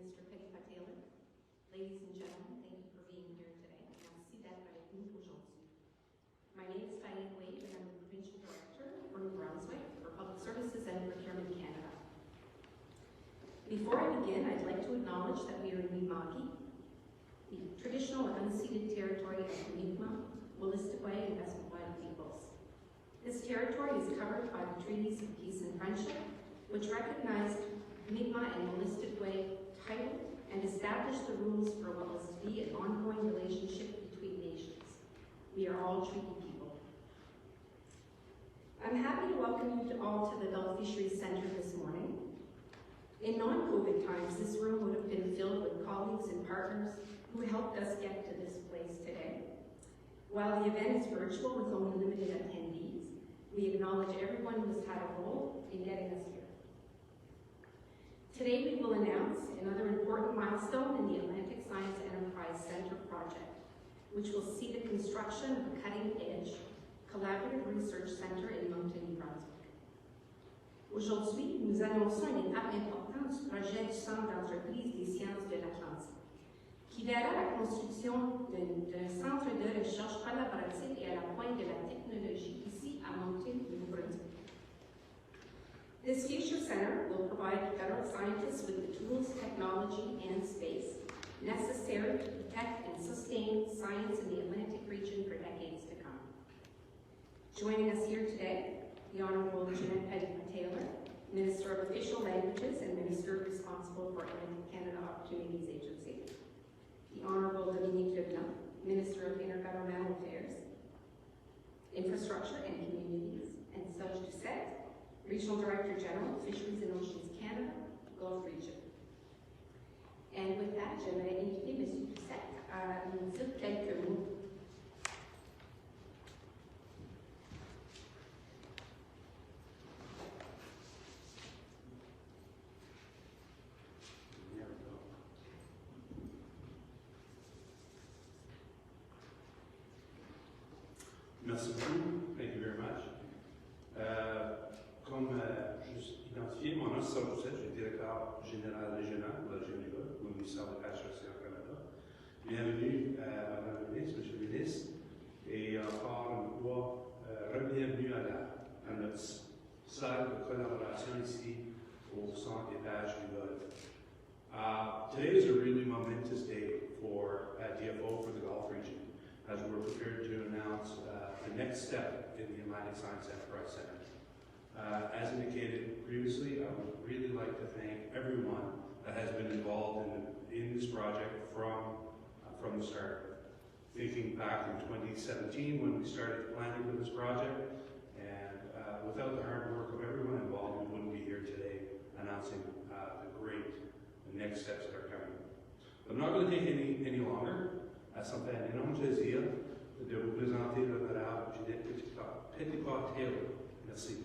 Minister Petitpas Taylor. Ladies and gentlemen, thank you for being here today. Merci d'être avec nous aujourd'hui. My name is Diane Wade, and I'm the Provincial Director for Brunswick for Public Services and Procurement Canada. Before I begin, I'd like to acknowledge that we are in Mi'kmaq, the traditional and unceded territory of the Mi'kmaq, Wolastoqey, and Passamaquoddy peoples. This territory is covered by the Treaties of Peace and Friendship, which recognized Mi'kmaq and Wolastoqey title and established the rules for what was to be an ongoing relationship between nations. We are all treaty people. I'm happy to welcome you all to the Bell Fisheries Centre this morning. In non-COVID times, this room would have been filled with colleagues and partners who helped us get to this place today. While the event is virtual with only limited attendees, we acknowledge everyone who has had a role in getting us here. Today we will announce another important milestone in the Atlantic Science Enterprise Centre project, which will see the construction of a cutting-edge collaborative research centre in Moncton, Brunswick. Aujourd'hui, nous annonçons une étape importante du projet du Centre d'entreprise des sciences de l'Atlantique, qui verra la construction d'un centre de recherche collaboratif et à la pointe de la technologie ici à Moncton, New Brunswick. This future center will provide federal scientists with the tools, technology, and space necessary to protect and sustain science in the Atlantic region for decades to come. Joining us here today, the Honourable Ginette Petitpas Taylor, Minister of Official Languages and Minister responsible for Atlantic Canada Opportunities Agency, the Honourable Dominic LeBlanc, Minister of Intergovernmental Affairs, Infrastructure and Communities, and Serge Doucet, Regional Director General, Fisheries and Oceans Canada, Gulf Region. And with that, j'aimerais inviter M. Doucet à nous dire quelques mots. Merci beaucoup. Thank you very much. Comme juste identifié, mon nom est Serge Doucet, je suis directeur général régional de la GNEVA, au ministère de la Pêche au Canada. Bienvenue à Madame la ministre, Monsieur le ministre, et encore une fois, bienvenue à notre salle de collaboration ici au Centre des Pêches du Golfe. Today is a really momentous day for DFO for the Gulf region, as we're prepared to announce the next step in the Atlantic Science Enterprise Centre. As indicated previously, I would really like to thank everyone that has been involved in this project from the start. Thinking back in 2017 when we started planning for this project, and without the hard work of everyone involved, we wouldn't be here today announcing the next steps that are coming. I'm not going to take any longer. Ça me fait un énorme plaisir de vous présenter l'honorable Ginette Petitpas Taylor. Merci.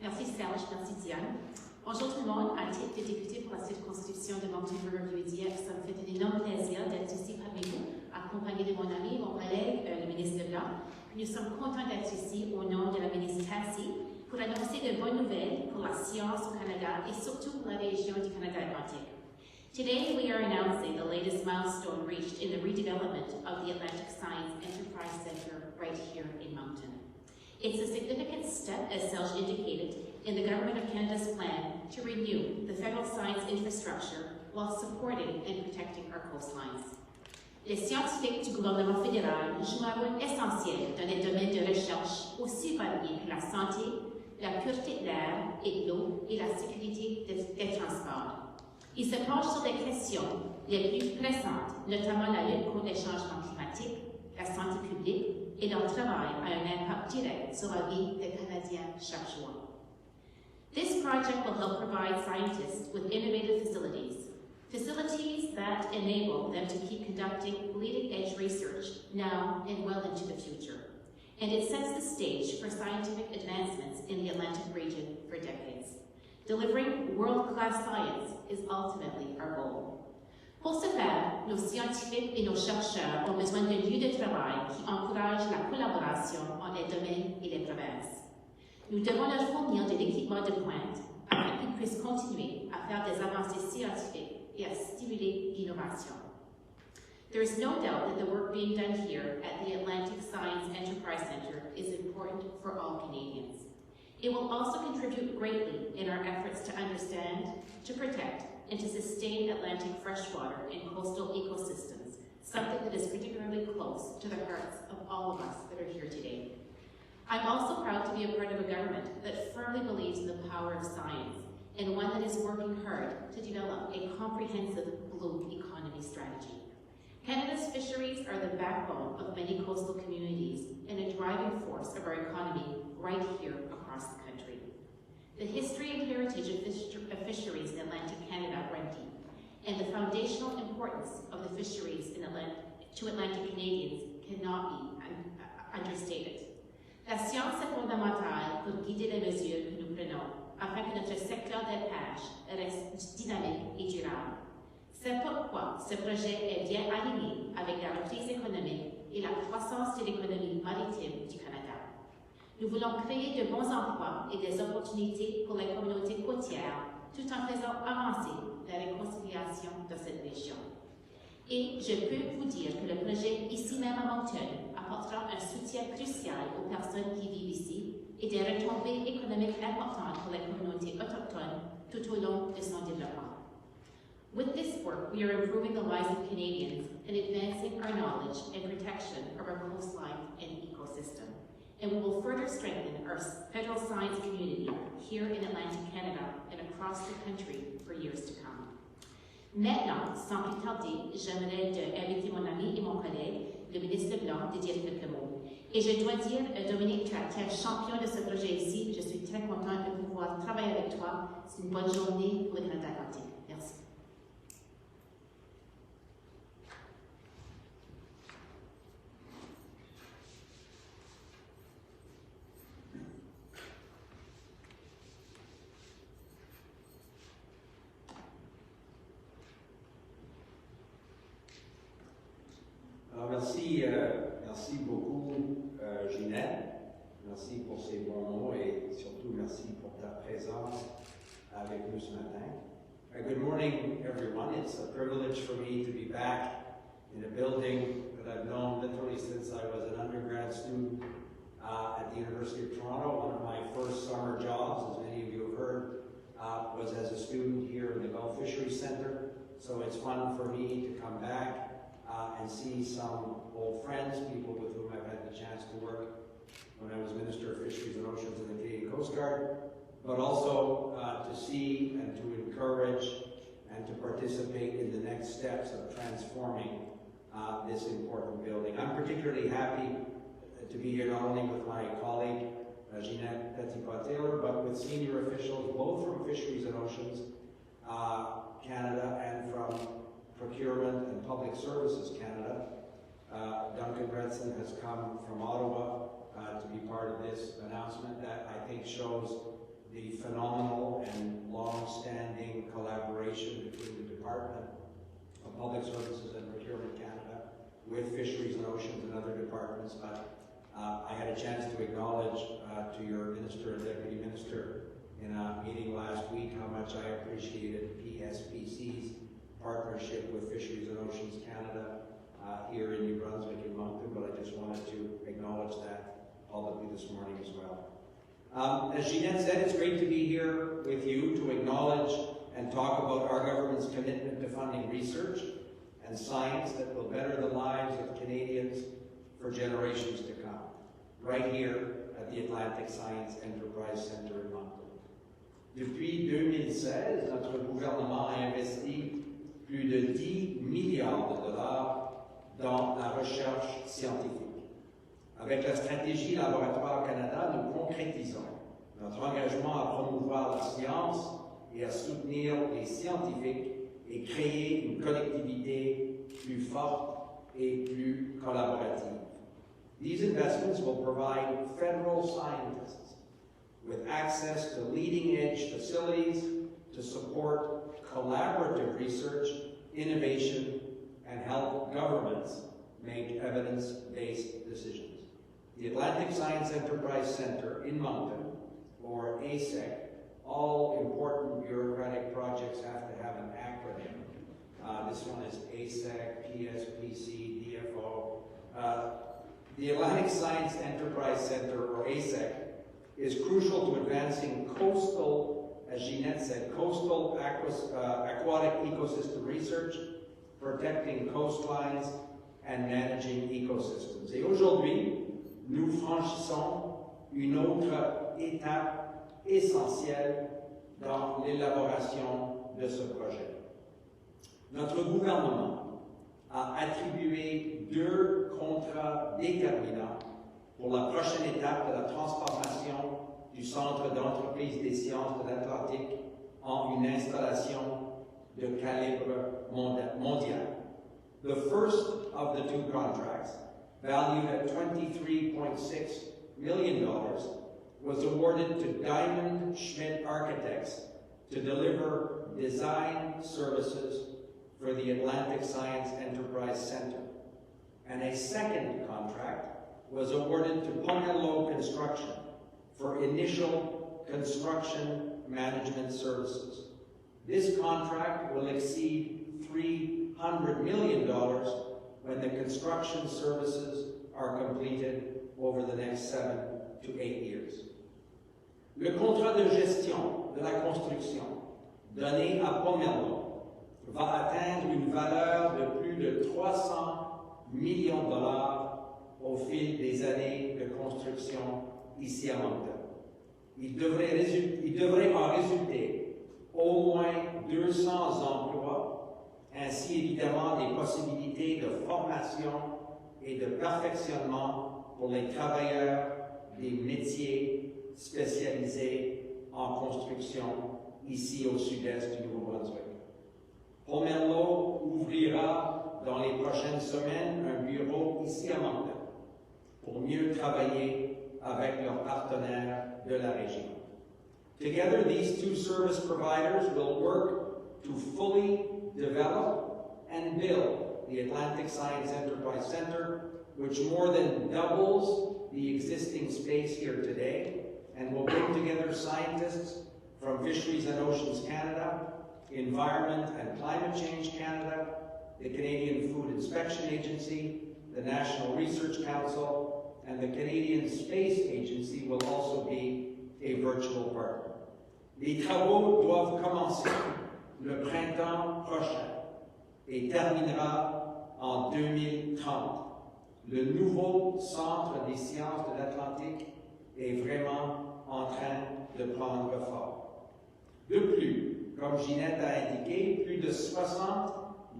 Merci Serge, merci Diane. Bonjour tout le monde. À titre de député pour la circonscription de Moncton-UDF, ça me fait un énorme plaisir d'être ici parmi vous, accompagné de mon ami, mon collègue, le ministre LeBlanc. Nous sommes contents d'être ici au nom de la ministre Tassi pour annoncer de bonnes nouvelles pour la science au Canada et surtout pour la région du Canada Atlantique. Today we are announcing the latest milestone reached in the redevelopment of the Atlantic Science Enterprise Centre right here in Moncton. It's a significant step, as Serge indicated, in the Government of Canada's plan to renew the federal science infrastructure while supporting and protecting our coastlines. Les scientifiques du gouvernement fédéral jouent un rôle essentiel dans les domaines de recherche aussi variés que la santé, la pureté de l'air et de l'eau et la sécurité des transports. Ils se penchent sur les questions les plus pressantes, notamment la lutte contre les changements climatiques, la santé publique, et leur travail a un impact direct sur la vie des Canadiens chaque jour. This project will help provide scientists with innovative facilities that enable them to keep conducting leading-edge research now and well into the future. And it sets the stage for scientific advancements in the Atlantic region for decades. Delivering world-class science is ultimately our goal. Pour ce faire, nos scientifiques et nos chercheurs ont besoin de lieux de travail qui encouragent la collaboration entre les domaines et les provinces. Nous devons leur fournir de l'équipement de pointe afin qu'ils puissent continuer à faire des avancées scientifiques et à stimuler l'innovation. There is no doubt that the work being done here at the Atlantic Science Enterprise Centre is important for all Canadians. It will also contribute greatly in our efforts to understand, to protect, and to sustain Atlantic freshwater and coastal ecosystems, something that is particularly close to the hearts of all of us that are here today. I'm also proud to be a part of a government that firmly believes in the power of science, and one that is working hard to develop a comprehensive blue economy strategy. Canada's fisheries are the backbone of many coastal communities and a driving force of our economy right here across the country. The history and heritage of fisheries in Atlantic Canada run deep, and the foundational importance of the fisheries to Atlantic Canadians cannot be understated. La science est fondamentale pour guider les mesures que nous prenons afin que notre secteur des pêches reste dynamique et durable. C'est pourquoi ce projet est bien aligné avec la reprise économique et la croissance de l'économie maritime du Canada. Nous voulons créer de bons emplois et des opportunités pour les communautés côtières tout en faisant avancer la réconciliation de cette région. Et je peux vous dire que le projet ici même à Moncton apportera un soutien crucial aux personnes qui vivent ici et des retombées économiques importantes pour les communautés autochtones tout au long de son développement. With this work, we are improving the lives of Canadians and advancing our knowledge and protection of our coastline and ecosystem. And we will further strengthen our federal science community here in Atlantic Canada and across the country for years to come. Maintenant, sans plus tarder, j'aimerais inviter mon ami et mon collègue, le ministre LeBlanc, de dire quelques mots. Et je dois dire, Dominic, tu es champion de ce projet ici. Je suis très contente de pouvoir travailler avec toi. C'est une bonne journée pour le Canada Atlantique. Merci. Merci beaucoup, Ginette. Merci pour ces bons mots et surtout merci pour ta présence avec nous ce matin. Good morning, everyone. It's a privilege for me to be back in a building that I've known literally since I was an undergrad student at the University of Toronto. One of my first summer jobs, as many of you have heard, was as a student here in the Gulf Fisheries Centre. So it's fun for me to come back and see some old friends, people with whom I've had the chance to work when I was Minister of Fisheries and Oceans in the Canadian Coast Guard, but also to see and to encourage and to participate in the next steps of transforming this important building. I'm particularly happy to be here not only with my colleague, Ginette Petitpas Taylor, but with senior officials both from Fisheries and Oceans Canada and from Procurement and Public Services Canada. Duncan Redson has come from Ottawa to be part of this announcement that I think shows the phenomenal and long-standing collaboration between the Department of Public Services and Procurement Canada with Fisheries and Oceans and other departments. But I had a chance to acknowledge to your Minister and Deputy Minister in a meeting last week how much I appreciated PSPC's partnership with Fisheries and Oceans Canada here in New Brunswick in Moncton, but I just wanted to acknowledge that publicly this morning as well. As Ginette said, it's great to be here with you to acknowledge and talk about our government's commitment to funding research and science that will better the lives of Canadians for generations to come, right here at the Atlantic Science Enterprise Centre in Moncton. Depuis 2016, notre gouvernement a investi plus de 10 milliards de dollars dans la recherche scientifique. Avec la stratégie Laboratoire Canada, nous concrétisons notre engagement à promouvoir la science et à soutenir les scientifiques et créer une connectivité forte et plus collaborative. These investments will provide federal scientists with access to leading-edge facilities to support collaborative research, innovation, and help governments make evidence-based decisions. The Atlantic Science Enterprise Center in Moncton, or ASEC, all important bureaucratic projects have to have an acronym. This one is ASEC, PSPC, DFO. The Atlantic Science Enterprise Center, or ASEC, is crucial to advancing coastal, as Ginette said, coastal aquatic ecosystem research, protecting coastlines, and managing ecosystems. Et aujourd'hui, nous franchissons une autre étape essentielle dans l'élaboration de ce projet. Notre gouvernement a attribué 2 contrats déterminants pour la prochaine étape de la transformation du Centre d'entreprise des sciences de l'Atlantique en une installation de calibre mondial. The first of the 2 contracts, valued at $23.6 million, was awarded to Diamond Schmidt Architects to deliver design services for the Atlantic Science Enterprise Center. And a second contract was awarded to Pomelo Construction for initial construction management services. This contract will exceed $300 million when the construction services are completed over the next 7 to 8 years. Le contrat de gestion de la construction donné à Pomelo va atteindre une valeur de plus de 300 millions de dollars au fil des années de construction ici à Moncton. Il devrait en résulter au moins 200 emplois, ainsi évidemment des possibilités de formation et de perfectionnement pour les travailleurs des métiers spécialisés en construction ici au sud-est du Nouveau-Brunswick. Pomelo ouvrira dans les prochaines semaines un bureau ici à Moncton pour mieux travailler avec leurs partenaires de la région. Together, these 2 service providers will work to fully develop and build the Atlantic Science Enterprise Center, which more than doubles the existing space here today and will bring together scientists from Fisheries and Oceans Canada, Environment and Climate Change Canada, the Canadian Food Inspection Agency, the National Research Council, and the Canadian Space Agency will also be a virtual partner. Les travaux doivent commencer le printemps prochain et terminera en 2030. Le nouveau Centre des sciences de l'Atlantique est vraiment en train de prendre forme. De plus, comme Ginette a indiqué, plus de 60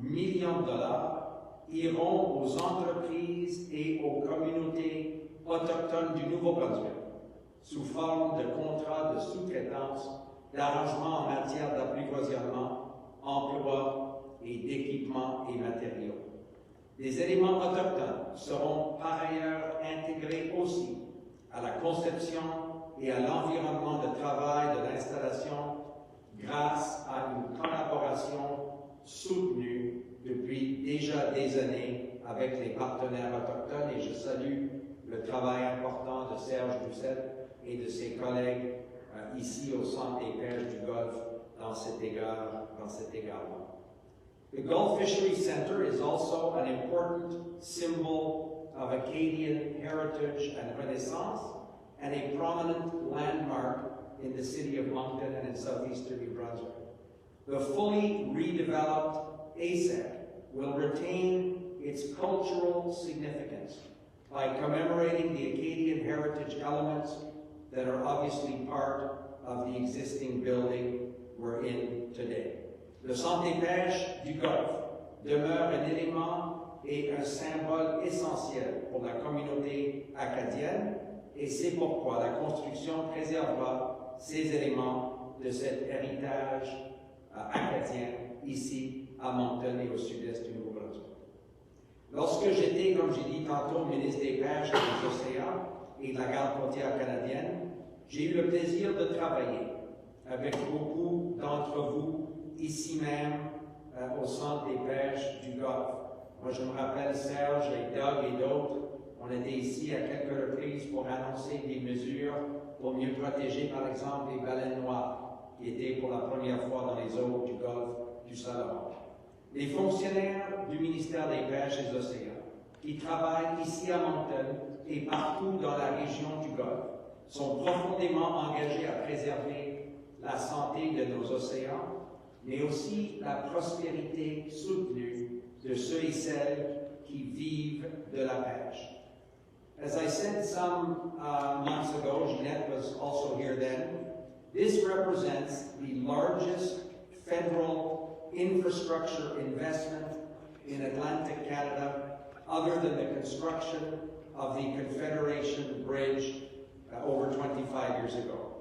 millions de dollars iront aux entreprises et aux communautés autochtones du Nouveau-Brunswick sous forme de contrats de sous-traitance, d'arrangements en matière d'approvisionnement, emploi et d'équipements et matériaux. Des éléments autochtones seront par ailleurs intégrés aussi à la conception et à l'environnement de travail de l'installation grâce à une collaboration soutenue depuis déjà des années avec les partenaires autochtones et je salue le travail important de Serge Doucet et de ses collègues ici au Centre des pêches du Golfe dans cet égard-là. The Gulf Fisheries Center is also an important symbol of Acadian heritage and renaissance and a prominent landmark in the city of Moncton and in southeastern New Brunswick. The fully redeveloped ASEC will retain its cultural significance by commemorating the Acadian heritage elements that are obviously part of the existing building we're in today. Le Centre des pêches du Golfe demeure un élément et un symbole essentiel pour la communauté acadienne et c'est pourquoi la construction préservera ces éléments de cet héritage acadien ici à Moncton et au sud-est du Nouveau-Brunswick. Lorsque j'étais, comme j'ai dit tantôt, ministre des Pêches et des Océans et de la Garde côtière canadienne, j'ai eu le plaisir de travailler avec beaucoup d'entre vous ici même au Centre des pêches du Golfe. Moi, je me rappelle Serge et Doug et d'autres, on était ici à quelques reprises pour annoncer des mesures pour mieux protéger, par exemple, les baleines noires, qui étaient pour la première fois dans les eaux du Golfe du Salomon. Les fonctionnaires du ministère des Pêches et des Océans, qui travaillent ici à Moncton et partout dans la région du Golfe, sont profondément engagés à préserver la santé de nos océans, mais aussi la prospérité soutenue de ceux et celles qui vivent de la pêche. As I said some months ago, Ginette was also here then, this represents the largest federal infrastructure investment in Atlantic Canada, other than the construction of the Confederation Bridge over 25 years ago.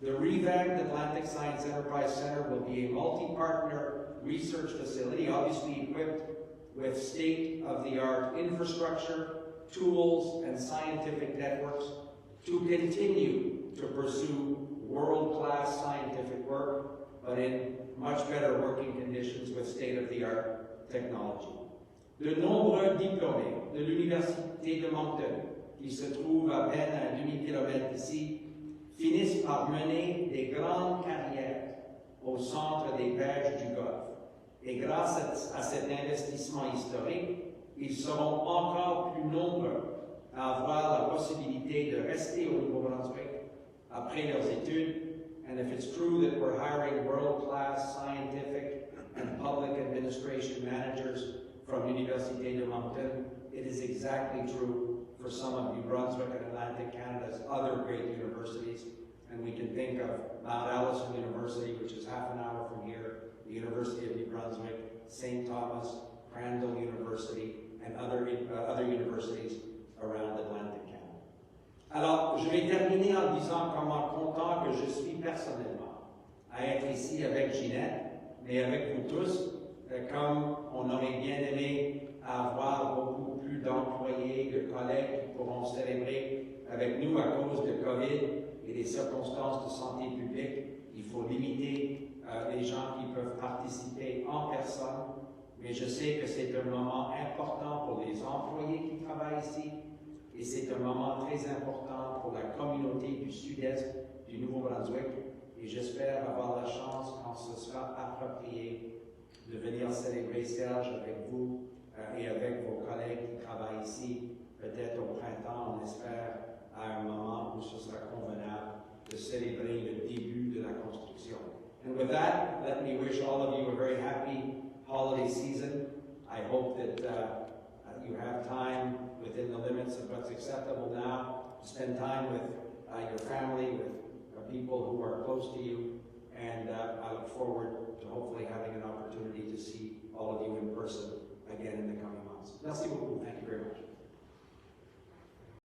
The revamped Atlantic Science Enterprise Center will be a multi-partner research facility, obviously equipped with state-of-the-art infrastructure, tools, and scientific networks to continue to pursue world-class scientific work, but in much better working conditions with state-of-the-art technology. De nombreux diplômés de l'Université de Moncton, qui se trouve à peine à un demi-kilomètre d'ici, finissent par mener des grandes carrières au centre des pêches du Golfe. Et grâce à cet investissement historique, ils seront encore plus nombreux à avoir la possibilité de rester au Nouveau-Brunswick après leurs études. And if it's true that we're hiring world-class scientific and public administration managers from Université de Moncton, it is exactly true for some of New Brunswick and Atlantic Canada's other great universities. And we can think of Mount Allison University, which is half an hour from here, the University of New Brunswick, St. Thomas, Crandall University, and other universities around Atlantic Canada. Alors, je vais terminer en disant comment content que je suis personnellement à être ici avec Ginette, mais avec vous tous, comme on aurait bien aimé avoir beaucoup plus d'employés, de collègues qui pourront célébrer avec nous à cause de COVID et des circonstances de santé publique. Il faut limiter les gens qui peuvent participer en personne, mais je sais que c'est un moment important pour les employés qui travaillent ici et c'est un moment très important pour la communauté du sud-est du Nouveau-Brunswick et j'espère avoir la chance, quand ce sera approprié, de venir célébrer Serge avec vous et avec vos collègues qui travaillent ici, peut-être au printemps, on espère, à un moment où ce sera convenable de célébrer le début de la construction. And with that, let me wish all of you a very happy holiday season. I hope that you have time within the limits of what's acceptable now to spend time with your family, with people who are close to you,